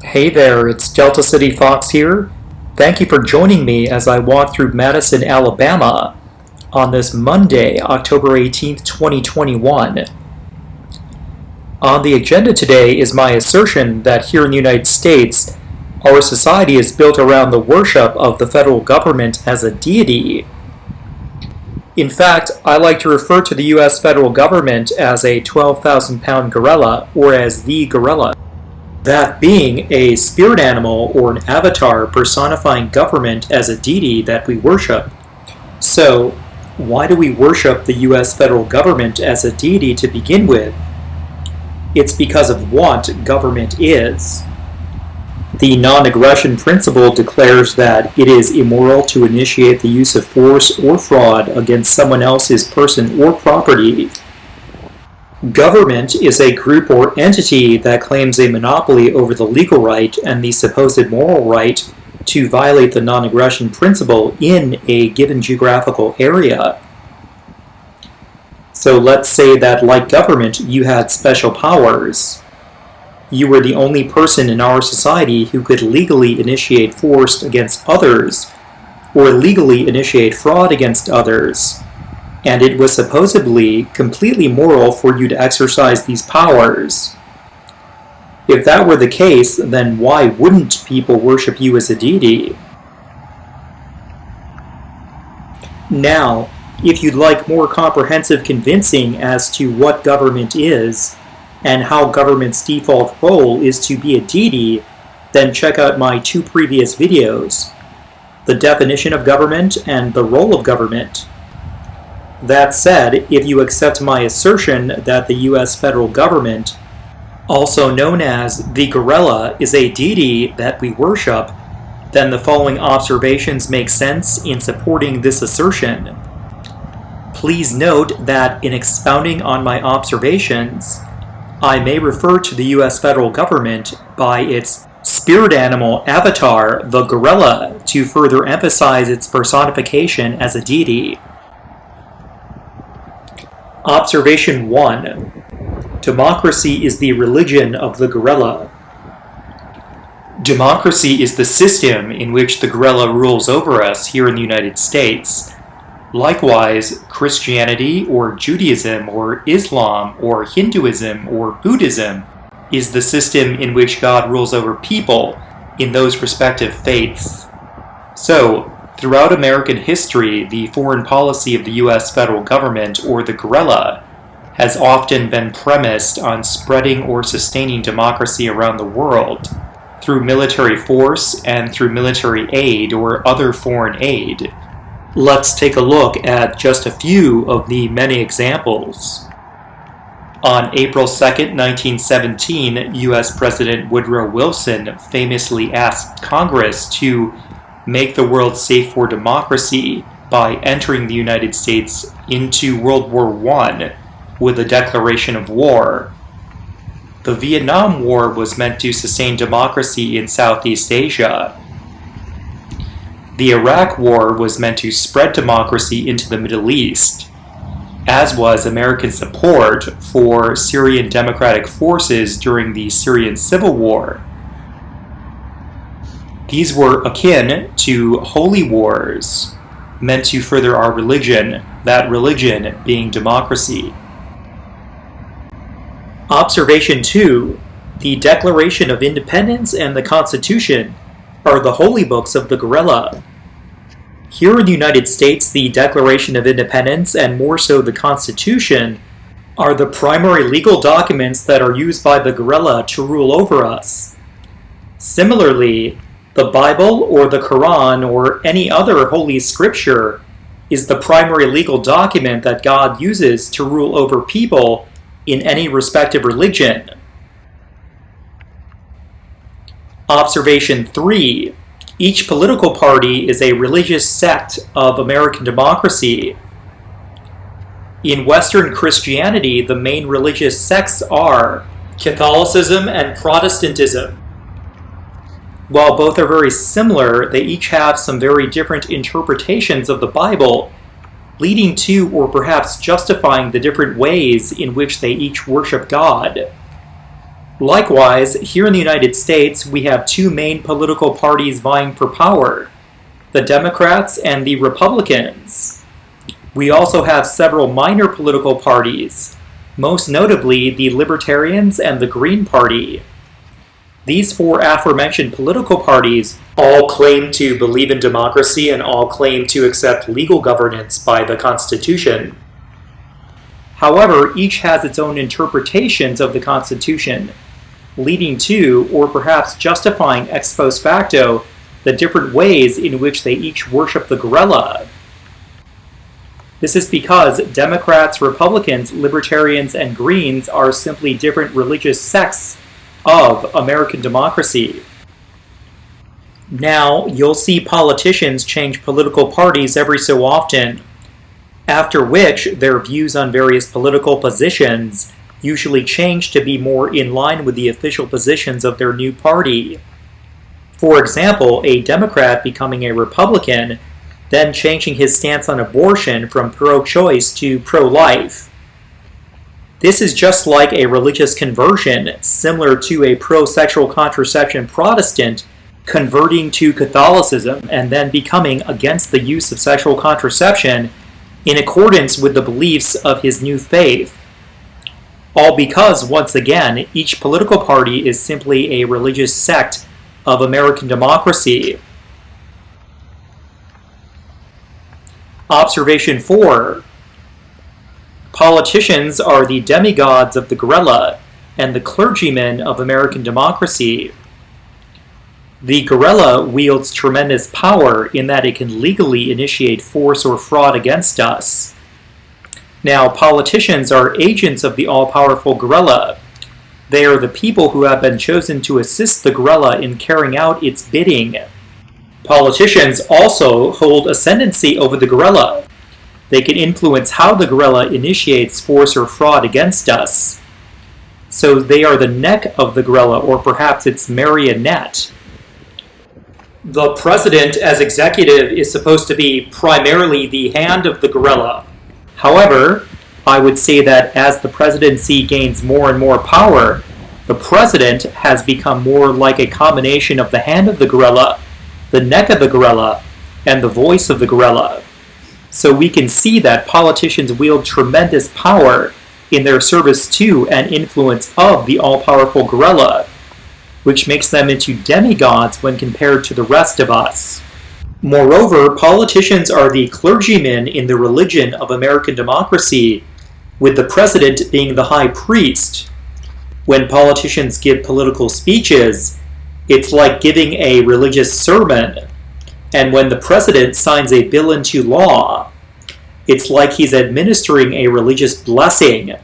Hey there, it's Delta City Fox here. Thank you for joining me as I walk through Madison, Alabama on this Monday, October 18th, 2021. On the agenda today is my assertion that here in the United States, our society is built around the worship of the federal government as a deity. In fact, I like to refer to the U.S. federal government as a 12,000-pound gorilla, or as the gorilla. That being a spirit animal or an avatar personifying government as a deity that we worship. So, why do we worship the U.S. federal government as a deity to begin with? It's because of what government is. The non-aggression principle declares that it is immoral to initiate the use of force or fraud against someone else's person or property. Government is a group or entity that claims a monopoly over the legal right and the supposed moral right to violate the non-aggression principle in a given geographical area. So let's say that, like government, you had special powers. You were the only person in our society who could legally initiate force against others, or legally initiate fraud against others. And it was supposedly completely moral for you to exercise these powers. If that were the case, then why wouldn't people worship you as a deity? Now, if you'd like more comprehensive convincing as to what government is, and how government's default role is to be a deity, then check out my two previous videos, the definition of government and the role of government. That said, if you accept my assertion that the U.S. federal government, also known as the gorilla, is a deity that we worship, then the following observations make sense in supporting this assertion. Please note that in expounding on my observations, I may refer to the U.S. federal government by its spirit animal avatar, the gorilla, to further emphasize its personification as a deity. Observation 1. Democracy is the religion of the gorilla. Democracy is the system in which the gorilla rules over us here in the United States. Likewise, Christianity or Judaism or Islam or Hinduism or Buddhism is the system in which God rules over people in those respective faiths. So, throughout American history, the foreign policy of the U.S. federal government, or the gorilla, has often been premised on spreading or sustaining democracy around the world through military force and through military aid or other foreign aid. Let's take a look at just a few of the many examples. On April 2, 1917, U.S. President Woodrow Wilson famously asked Congress to make the world safe for democracy by entering the United States into World War I with a declaration of war. The Vietnam War was meant to sustain democracy in Southeast Asia. The Iraq War was meant to spread democracy into the Middle East, as was American support for Syrian democratic forces during the Syrian Civil War. These were akin to holy wars, meant to further our religion, that religion being democracy. Observation 2. The Declaration of Independence and the Constitution are the holy books of the gorilla. Here in the United States, the Declaration of Independence, and more so the Constitution, are the primary legal documents that are used by the gorilla to rule over us. Similarly, the Bible or the Quran or any other holy scripture is the primary legal document that God uses to rule over people in any respective religion. Observation 3. Each political party is a religious sect of American democracy. In Western Christianity, the main religious sects are Catholicism and Protestantism. While both are very similar, they each have some very different interpretations of the Bible, leading to or perhaps justifying the different ways in which they each worship God. Likewise, here in the United States, we have two main political parties vying for power, the Democrats and the Republicans. We also have several minor political parties, most notably the Libertarians and the Green Party. These four aforementioned political parties all claim to believe in democracy and all claim to accept legal governance by the Constitution. However, each has its own interpretations of the Constitution, leading to, or perhaps justifying ex post facto, the different ways in which they each worship the gorilla. This is because Democrats, Republicans, Libertarians, and Greens are simply different religious sects of American democracy. Now, you'll see politicians change political parties every so often, after which their views on various political positions usually change to be more in line with the official positions of their new party. For example, a Democrat becoming a Republican, then changing his stance on abortion from pro-choice to pro-life. This is just like a religious conversion, similar to a pro-sexual contraception Protestant converting to Catholicism and then becoming against the use of sexual contraception in accordance with the beliefs of his new faith. All because, once again, each political party is simply a religious sect of American democracy. Observation 4. Politicians are the demigods of the gorilla and the clergymen of American democracy. The gorilla wields tremendous power in that it can legally initiate force or fraud against us. Now, politicians are agents of the all-powerful gorilla. They are the people who have been chosen to assist the gorilla in carrying out its bidding. Politicians also hold ascendancy over the gorilla. They can influence how the gorilla initiates force or fraud against us. So they are the neck of the gorilla, or perhaps its marionette. The president, as executive, is supposed to be primarily the hand of the gorilla. However, I would say that as the presidency gains more and more power, the president has become more like a combination of the hand of the gorilla, the neck of the gorilla, and the voice of the gorilla. So we can see that politicians wield tremendous power in their service to and influence of the all-powerful gorilla, which makes them into demigods when compared to the rest of us. Moreover, politicians are the clergymen in the religion of American democracy, with the president being the high priest. When politicians give political speeches, it's like giving a religious sermon. And when the president signs a bill into law, it's like he's administering a religious blessing.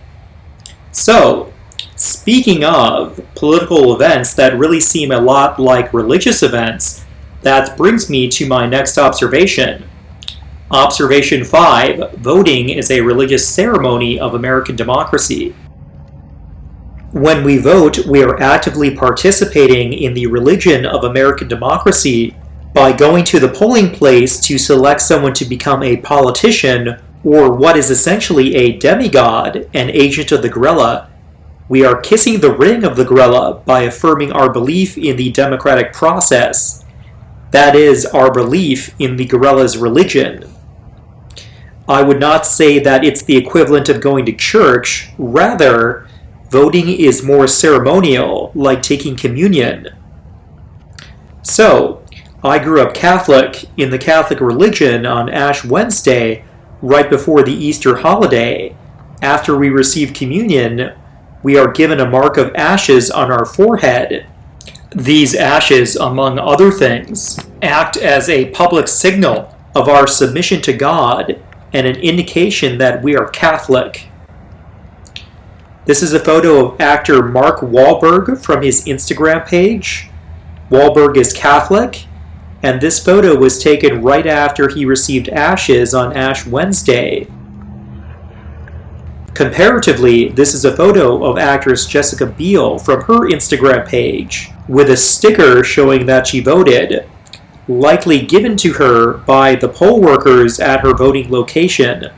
So, speaking of political events that really seem a lot like religious events, that brings me to my next observation. Observation 5, voting is a religious ceremony of American democracy. When we vote, we are actively participating in the religion of American democracy by going to the polling place to select someone to become a politician, or what is essentially a demigod, an agent of the gorilla. We are kissing the ring of the gorilla by affirming our belief in the democratic process. That is, our belief in the gorilla's religion. I would not say that it's the equivalent of going to church. Rather, voting is more ceremonial, like taking communion. So, I grew up Catholic in the Catholic religion on Ash Wednesday, right before the Easter holiday. After we receive communion, we are given a mark of ashes on our forehead. These ashes, among other things, act as a public signal of our submission to God and an indication that we are Catholic. This is a photo of actor Mark Wahlberg from his Instagram page. Wahlberg is Catholic, and this photo was taken right after he received ashes on Ash Wednesday. Comparatively, this is a photo of actress Jessica Biel from her Instagram page, with a sticker showing that she voted, likely given to her by the poll workers at her voting location.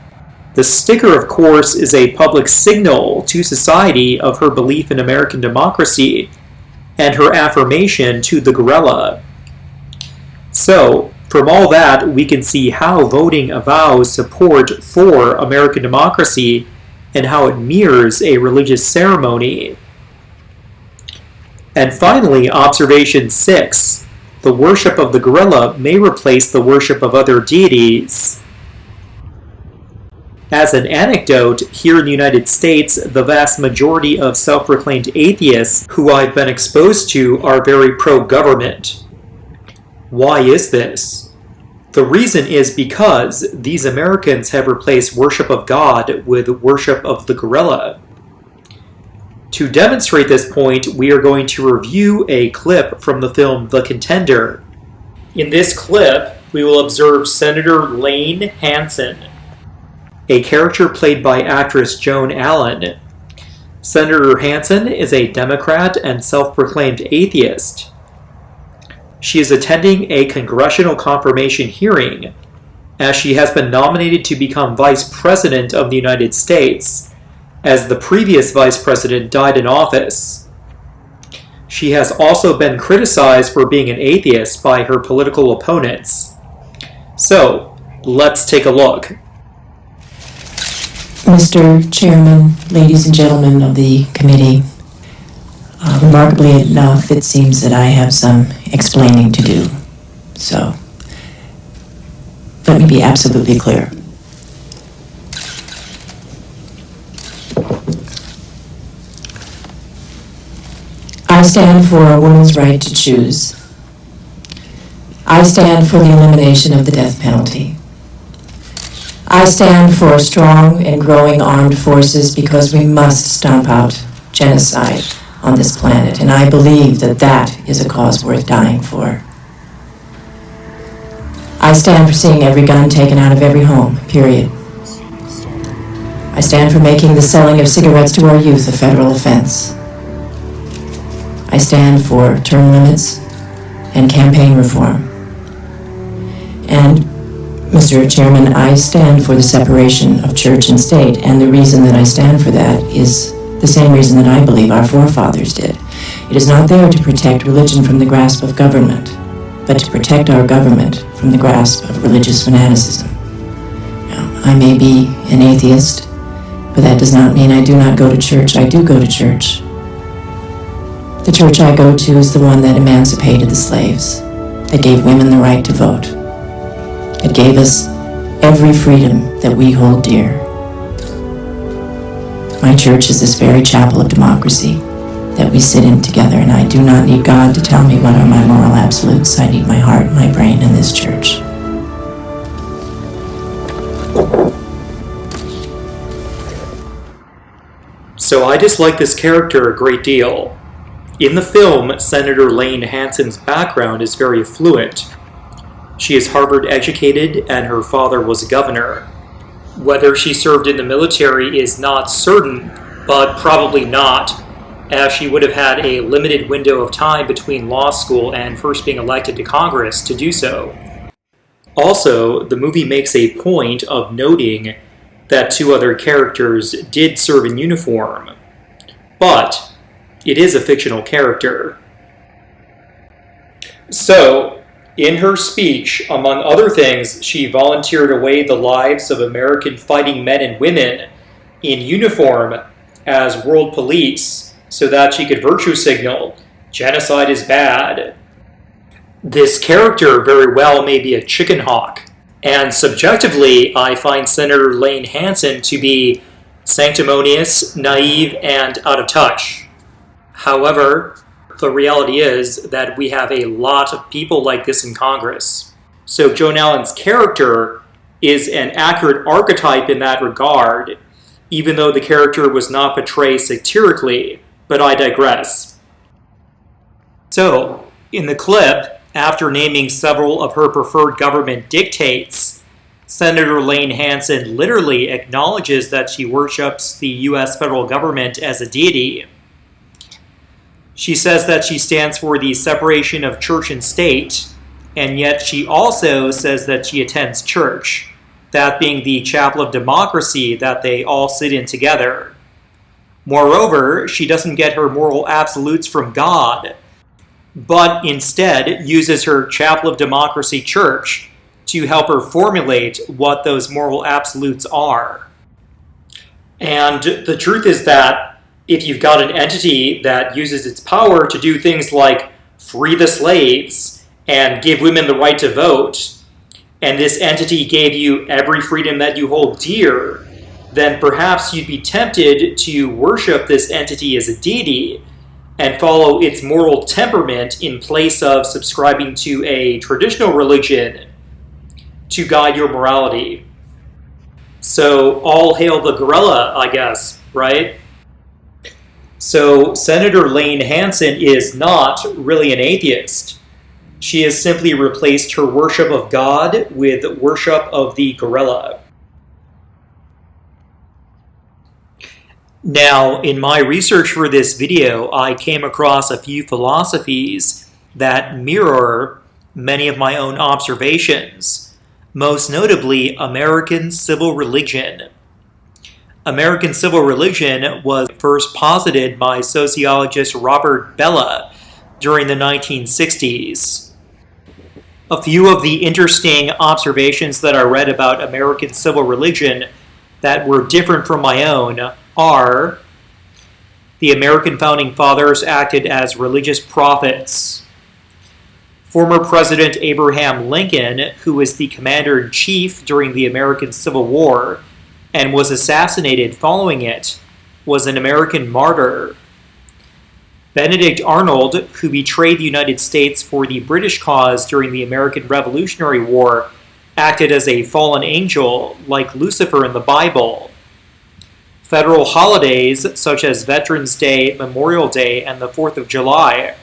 The sticker, of course, is a public signal to society of her belief in American democracy and her affirmation to the gorilla. So, from all that, we can see how voting avows support for American democracy and how it mirrors a religious ceremony. And finally, observation 6. The worship of the gorilla may replace the worship of other deities. As an anecdote, here in the United States, the vast majority of self-proclaimed atheists who I've been exposed to are very pro-government. Why is this? The reason is because these Americans have replaced worship of God with worship of the gorilla. To demonstrate this point, we are going to review a clip from the film The Contender. In this clip, we will observe Senator Lane Hansen, a character played by actress Joan Allen. Senator Hansen is a Democrat and self-proclaimed atheist. She is attending a congressional confirmation hearing, as she has been nominated to become Vice President of the United States, as the previous Vice President died in office. She has also been criticized for being an atheist by her political opponents. So, let's take a look. Mr. Chairman, ladies and gentlemen of the committee, remarkably enough, it seems that I have some explaining to do. So, let me be absolutely clear. I stand for a woman's right to choose. I stand for the elimination of the death penalty. I stand for strong and growing armed forces because we must stomp out genocide on this planet, and I believe that that is a cause worth dying for. I stand for seeing every gun taken out of every home, period. I stand for making the selling of cigarettes to our youth a federal offense. I stand for term limits and campaign reform. And Mr. Chairman, I stand for the separation of church and state, and the reason that I stand for that is the same reason that I believe our forefathers did. It is not there to protect religion from the grasp of government, but to protect our government from the grasp of religious fanaticism. Now, I may be an atheist, but that does not mean I do not go to church. I do go to church. The church I go to is the one that emancipated the slaves, that gave women the right to vote. It gave us every freedom that we hold dear. My church is this very chapel of democracy that we sit in together, and I do not need God to tell me what are my moral absolutes. I need my heart, my brain, and this church. So I dislike this character a great deal. In the film, Senator Lane Hansen's background is very affluent. She is Harvard educated, and her father was a governor. Whether she served in the military is not certain, but probably not, as she would have had a limited window of time between law school and first being elected to Congress to do so. Also, the movie makes a point of noting that two other characters did serve in uniform, but it is a fictional character. So, in her speech, among other things, she volunteered away the lives of American fighting men and women in uniform as world police so that she could virtue signal, genocide is bad. This character very well may be a chicken hawk, and subjectively, I find Senator Lane Hansen to be sanctimonious, naive, and out of touch. However, the reality is that we have a lot of people like this in Congress. So Joan Allen's character is an accurate archetype in that regard, even though the character was not portrayed satirically, but I digress. So, in the clip, after naming several of her preferred government dictates, Senator Lane Hansen literally acknowledges that she worships the U.S. federal government as a deity. She says that she stands for the separation of church and state, and yet she also says that she attends church. that being the chapel of democracy that they all sit in together. Moreover, she doesn't get her moral absolutes from God, but instead uses her chapel of democracy church to help her formulate what those moral absolutes are. And the truth is that if you've got an entity that uses its power to do things like free the slaves and give women the right to vote, and this entity gave you every freedom that you hold dear, then perhaps you'd be tempted to worship this entity as a deity and follow its moral temperament in place of subscribing to a traditional religion to guide your morality. So all hail the gorilla, I guess, right? So Senator Lane Hansen is not really an atheist. She has simply replaced her worship of God with worship of the gorilla. Now, in my research for this video, I came across a few philosophies that mirror many of my own observations, most notably American civil religion. American civil religion was first posited by sociologist Robert Bellah during the 1960s. A few of the interesting observations that I read about American civil religion that were different from my own are: the American founding fathers acted as religious prophets. Former President Abraham Lincoln, who was the commander-in-chief during the American Civil War and was assassinated following it, was an American martyr. Benedict Arnold, who betrayed the United States for the British cause during the American Revolutionary War, acted as a fallen angel like Lucifer in the Bible. Federal holidays such as Veterans Day, Memorial Day, and the 4th of July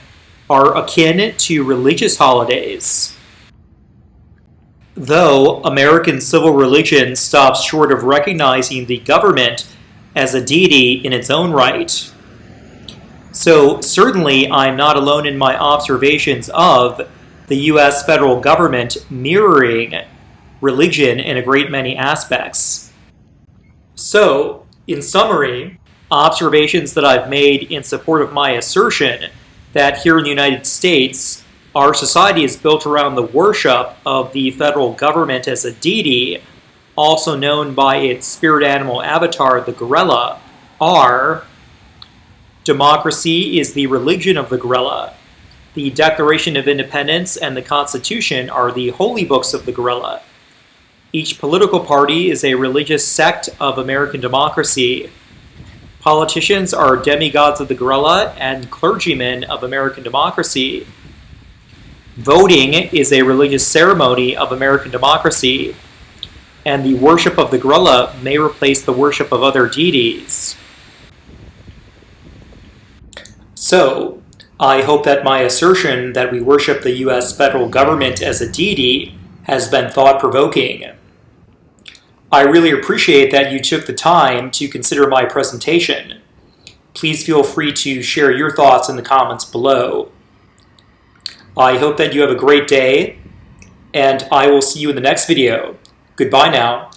are akin to religious holidays. Though American civil religion stops short of recognizing the government as a deity in its own right. So certainly I'm not alone in my observations of the US federal government mirroring religion in a great many aspects. So, in summary, observations that I've made in support of my assertion that here in the United States, our society is built around the worship of the federal government as a deity, also known by its spirit animal avatar, the gorilla, are: democracy is the religion of the gorilla. The Declaration of Independence and the Constitution are the holy books of the gorilla. Each political party is a religious sect of American democracy. Politicians are demigods of the gorilla and clergymen of American democracy. Voting is a religious ceremony of American democracy, and the worship of the gorilla may replace the worship of other deities. So, I hope that my assertion that we worship the US federal government as a deity has been thought-provoking. I really appreciate that you took the time to consider my presentation. Please feel free to share your thoughts in the comments below. I hope that you have a great day, and I will see you in the next video. Goodbye now.